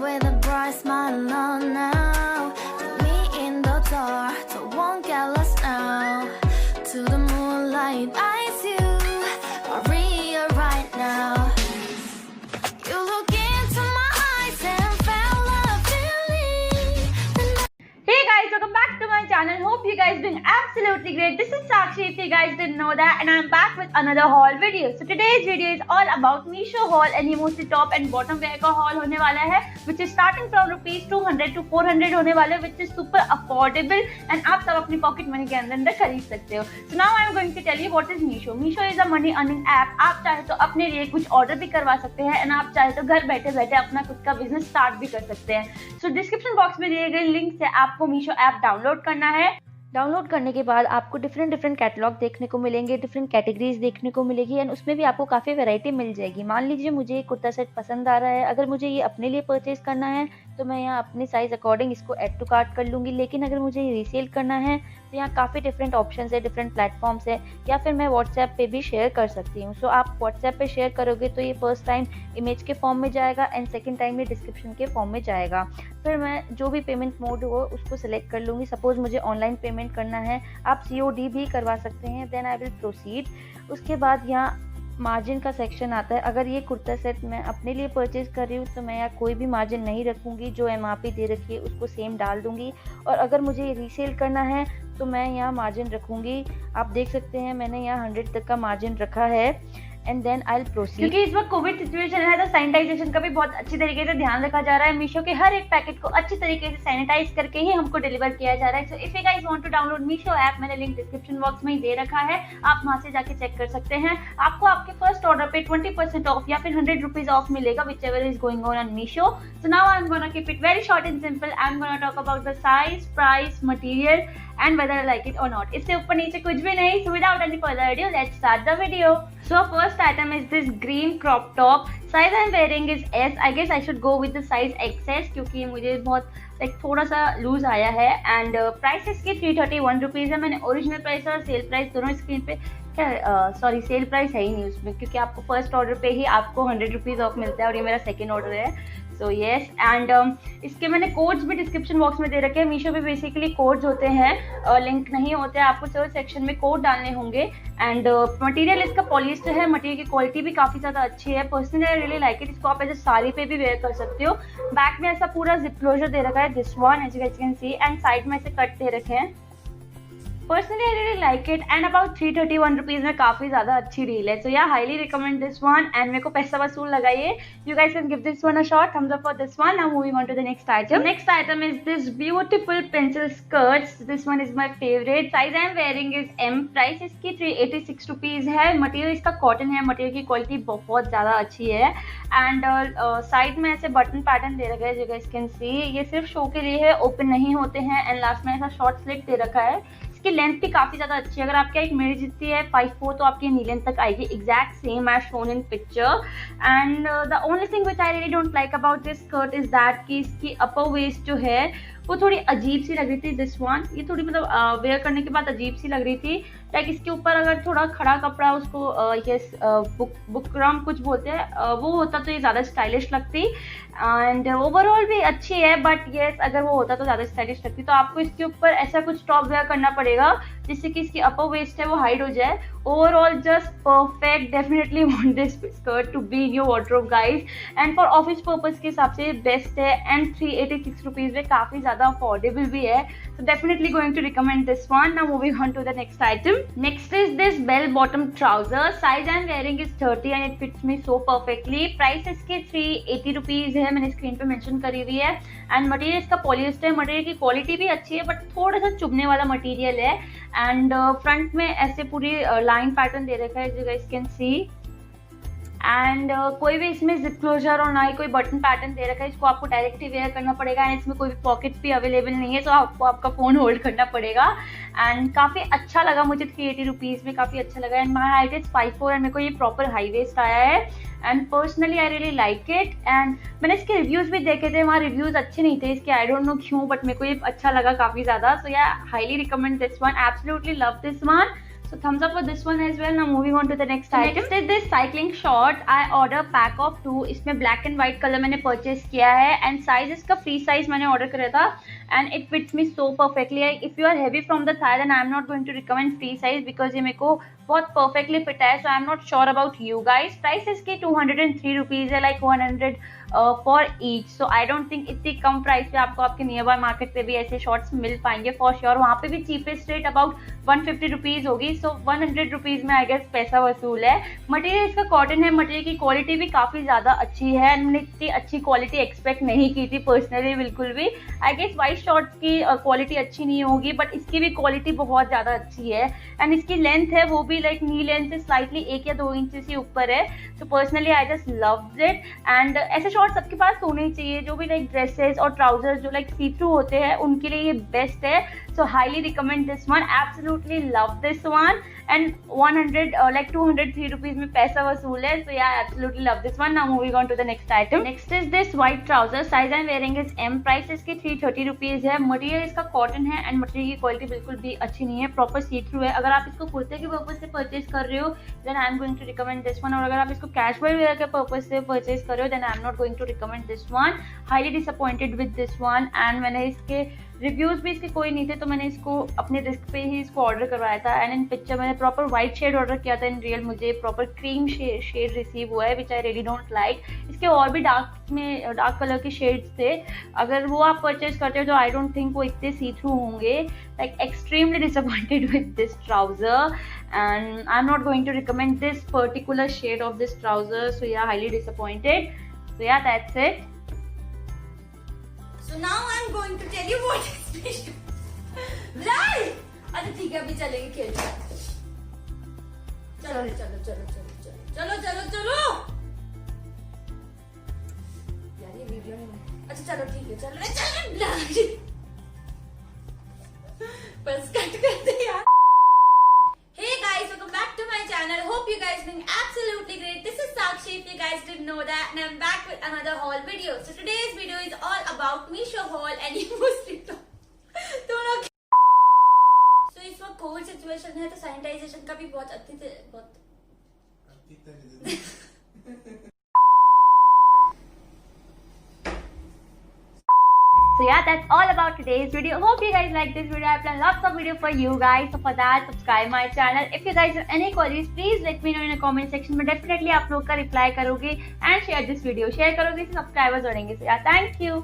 with a bright smile on now. Put me in the dark, so won't get lost now. To the moonlight, eyes you, Maria right now. You look into my eyes and felt a feeling. Hey guys, welcome back to my channel. Hope you guys doing absolutely great. This is Sakshi, if you guys didn't know that, and I'm back with another haul video. So today's video is all about Meesho haul, and ये mostly top and bottom wear का haul होने वाला है, which is starting from rupees 200 to 400 होने वाले, which is super affordable and आप सब अपनी pocket money के अंदर खरीद सकते हो. So now I'm going to tell you what is Meesho. Meesho is a money earning app. आप चाहे तो अपने लिए कुछ order भी करवा सकते हैं, and आप चाहे तो घर बैठे बैठे अपना खुद का business start भी कर सकते हैं. So description box में दिए गए link से आपको Meesho ऐप डाउनलोड करना है. डाउनलोड करने के बाद आपको डिफरेंट कैटलॉग देखने को मिलेंगे, डिफरेंट कैटेगरीज देखने को मिलेगी, एंड उसमें भी आपको काफ़ी वैरायटी मिल जाएगी. मान लीजिए मुझे ये कुर्ता सेट पसंद आ रहा है, अगर मुझे ये अपने लिए परचेज करना है तो मैं यहाँ अपने साइज़ अकॉर्डिंग इसको ऐड टू कार्ट कर लूँगी. लेकिन अगर मुझे ये रीसेल करना है तो यहाँ काफ़ी डिफरेंट ऑप्शंस है, डिफरेंट प्लेटफॉर्म्स है, या फिर मैं व्हाट्सएप पे भी शेयर कर सकती हूँ. सो आप व्हाट्सएप पे शेयर करोगे तो ये फर्स्ट टाइम इमेज के फॉर्म में जाएगा, एंड सेकेंड टाइम ये डिस्क्रिप्शन के फॉर्म में जाएगा. फिर मैं जो भी पेमेंट मोड हो उसको सिलेक्ट कर लूँगी. सपोज मुझे ऑनलाइन पेमेंट करना है, आप COD भी करवा सकते हैं. Then I will proceed. उसके बाद यहाँ मार्जिन का सेक्शन आता है. अगर ये कुर्ता सेट मैं अपने लिए परचेज कर रही हूँ तो मैं यहाँ कोई भी मार्जिन नहीं रखूँगी, जो MRP दे रखी है उसको सेम डाल दूँगी. और अगर मुझे ये रीसेल करना है तो मैं यहाँ मार्जिन रखूँगी. आप देख सकते हैं मैंने यहाँ 100 तक का मार्जिन रखा है, and then I will proceed. क्योंकि इस वक्त कोविड सिचुएशन है तो सैनिटाइजेशन का भी बहुत अच्छी तरीके से ध्यान रखा जा रहा है. मीशो के हर एक पैकेट को अच्छी तरीके से सैनिटाइज करके ही हमको डिलीवर किया जा रहा है. So if you guys want to download Meesho app, मैंने लिंक डिस्क्रिप्शन बॉक्स में ही दे रखा है, आप वहां से जाके चेक कर सकते हैं. आपको आपके फर्स्ट ऑर्डर पे 20% ऑफ या फिर 100 रुपीज ऑफ मिलेगा, which ever is going on Meesho. So now I am gonna keep it very short and simple. I am gonna talk about the size, price, material and whether I like it or not. इससे ऊपर नीचे कुछ भी नहीं. So without any further ado, let's start the video. So first item is this green crop top. Size I'm wearing is S. I guess I should go with the size XS क्योंकि मुझे बहुत थोड़ा सा loose आया है. And price इसकी 331 rupees है. मैंने ओरिजिनल प्राइस और सेल प्राइस दोनों स्क्रीन पे, सॉरी सेल प्राइस है ही नहीं उसमें, क्योंकि आपको फर्स्ट ऑर्डर पे ही आपको 100 रुपीज़ ऑफ मिलता है, और ये मेरा सेकेंड ऑर्डर है. So yes. एंड इसके मैंने कोड्स भी डिस्क्रिप्शन बॉक्स में दे रखे हैं. मीशो पे बेसिकली कोड्स होते हैं, लिंक नहीं होते हैं. आपको सर्च सेक्शन में कोड डालने होंगे. एंड मटेरियल इसका पॉलिएस्टर है. मटेरियल की क्वालिटी भी काफ़ी ज़्यादा अच्छी है. Personally I really like it. इसको आप ऐसे साड़ी पे भी वेयर कर सकते हो. बैक में ऐसा पूरा जिप क्लोजर दे रखा है, this one as you can see, and side में ऐसे कट दे रखे हैं. Personally I really like it. And about 331 rupees में काफ़ी ज़्यादा अच्छी डील है. So yeah highly recommend this one. And मेरे को पैसा वसूल लगाइए. You guys can give this one a shot. Thumbs up for this one. Now moving on to the next item. Next item is this beautiful pencil skirts. This one is my favourite. Size I am wearing is M. Price इसकी 386 rupees है. Material इसका cotton है. Material की quality बहुत ज़्यादा अच्छी है. And side में ऐसे बटन पैटर्न दे रखा है, यू गाइस कैन सी. ये सिर्फ शो के लिए है, ओपन नहीं होते हैं. एंड लास्ट में ऐसा शॉर्ट स्लिट दे रखा है. इसकी लेंथ भी काफ़ी ज़्यादा अच्छी है. अगर आपकी एक मेरी जितनी है 5'4", तो आपकी नी लेंथ तक आएगी, exact same as shown in picture. And the only thing which I really don't like about this skirt is that कि इसकी अपर वेस्ट जो है वो थोड़ी अजीब सी लग रही थी. दिस वन, ये थोड़ी मतलब वेयर करने के बाद अजीब सी लग रही थी. लाइक इसके ऊपर अगर थोड़ा खड़ा कपड़ा, उसको बुकरम कुछ बोलते हैं, वो होता तो ये ज़्यादा स्टाइलिश लगती. एंड ओवरऑल भी अच्छी है, बट येस अगर वो होता तो ज़्यादा स्टाइलिश लगती. तो आपको इसके ऊपर ऐसा कुछ टॉप वेयर करना पड़ेगा जिससे कि इसकी अपर वेस्ट है वो हाइड हो जाए. Overall just perfect. Definitely want this skirt to be in your wardrobe guys. And for office purpose के हिसाब से बेस्ट है. एंड 386 रुपीज़ में काफ़ी ज़्यादा अफोर्डेबल भी है. So definitely going to recommend this one. Now moving on to the next item. Next is this bell bottom trouser. Size I am wearing is 30 and it fits me so perfectly. Price इसके 380 rupees है. मैंने screen पे mention करी हुई है. And material इसका polyester है. Material की क्वालिटी भी अच्छी है, बट थोड़ा सा चुभने वाला मटेरियल है. एंड फ्रंट में ऐसे पूरी लाइन पैटर्न दे रखा है, you guys can see. And कोई भी इसमें जिप क्लोजर और ना ही कोई बटन पैटर्न दे रखा है. इसको आपको डायरेक्टली वेयर करना पड़ेगा. एंड इसमें कोई भी पॉकेट भी अवेलेबल नहीं है, तो आपको आपका फ़ोन होल्ड करना पड़ेगा. एंड काफ़ी अच्छा लगा मुझे. 380 रुपीज़ में काफ़ी अच्छा लगा. And my height is 5'4" and मेरे को ये प्रॉपर हाई वेस्ट आया है. And personally I really like it. And मैंने इसके रिव्यूज़ भी देखे थे, वहाँ रिव्यूज़ अच्छे नहीं थे इसके. आई डोंट नो क्यों, बट मेरे को ये अच्छा लगा काफ़ी ज़्यादा. सो yeah highly recommend this one. Absolutely love this one. So thumbs up for this one as well. Now moving on to the next item. Next is this cycling short. I order pack of 2. इसमें black and white color मैंने purchase किया है and size इसका free size मैंने order करा था and it fits me so perfectly. If you are heavy from the thigh then I am not going to recommend free size because ये मेरे को बहुत perfectly fit है. So I am not sure about you guys. Price इसकी 203 rupees है, like 100 for each. So I don't think इतनी कम price पे आपको आपके नियर बाय मार्केट पे भी ऐसे शॉर्ट्स मिल पाएंगे फॉर श्योर. वहाँ पे भी चीपेस्ट रेट अबाउट 150 रुपीज़ होगी. सो 100 रुपीज़ में आई गेस पैसा वसूल है. मटेरियल इसका कॉटन है. मटेरियल की क्वालिटी भी काफ़ी ज़्यादा अच्छी है. मैंने इतनी अच्छी क्वालिटी एक्सपेक्ट नहीं की थी पर्सनली बिल्कुल भी. आई गेस वाइट शॉर्ट्स की क्वालिटी अच्छी नहीं होगी बट इसकी भी क्वालिटी बहुत ज़्यादा अच्छी है एंड इसकी लेंथ है वो भी लाइक नी लेंथ से स्लाइटली 1 या 2 इंच से ऊपर है. So personally I just loved it and ऐसे शॉर्ट्स सबके पास होने चाहिए जो भी लाइक ड्रेसेस और ट्राउजर्स जो लाइक सी थ्रू होते हैं उनके लिए ये बेस्ट है. सो highly recommend this one. Absolutely love this one and 203 rupees में पैसा वसूल है. सो या absolutely love this one. Now moving on to the next item. Next is this white trouser. Size I am wearing is M. Price इसकी 330 rupees है. Material इसका cotton है and material की क्वालिटी बिल्कुल भी अच्छी नहीं है. प्रॉपर सी थ्रू है. अगर आप इसको कुर्ते के पर्पज से परचेज कर रहे हो then I am going to recommend this one. और अगर आप इसको कैजुअल वेयर के पर्पज से परचेज कर रहे हो then I am not going to recommend this one. Highly disappointed with this one and मैंने इसके रिव्यूज भी इसके कोई नहीं थे तो मैंने इसको अपने रिस्क पे ही इसको ऑर्डर करवाया था एंड इन पिक्चर मैंने प्रॉपर व्हाइट शेड ऑर्डर किया था. इन रियल मुझे प्रॉपर क्रीम शेड रिसीव हुआ है विच आई रियली डोंट लाइक. इसके और भी डार्क कलर के शेड्स थे. अगर वो आप परचेज करते हो तो आई डोंट थिंक वो इतने सी थ्रू होंगे. Like extremely disappointed with this trouser and I'm not going to recommend this particular shade of this trouser. So yeah, highly disappointed. So yeah, that's it. So now I'm going to tell you what is special. Right? अच्छा ठीक है अभी चलेंगे खेलने. चलो चलो चलो चलो चलो चलो चलो. यार ये वीडियो नहीं. अच्छा चलो ठीक है चलो चलो. बस कट कर दे यार. Hey guys, welcome back to my channel. Hope you guys doing absolutely great. This is Sakshi, if you guys didn't know that, and I'm back with another haul video. So today's video is all about Meesho haul and you mostly दोनों. So इस वक्त Covid situation है तो sanitisation का भी बहुत अच्छी So yeah, that's all about today's video. Hope you guys like this video. I plan lots of video for you guys. So for that, subscribe my channel. If you guys have any queries, please let me know in the comment section. मैं definitely आप लोग का reply करोगे and share this video. Share करोगे तो subscribers बढ़ेंगे. So yeah, thank you.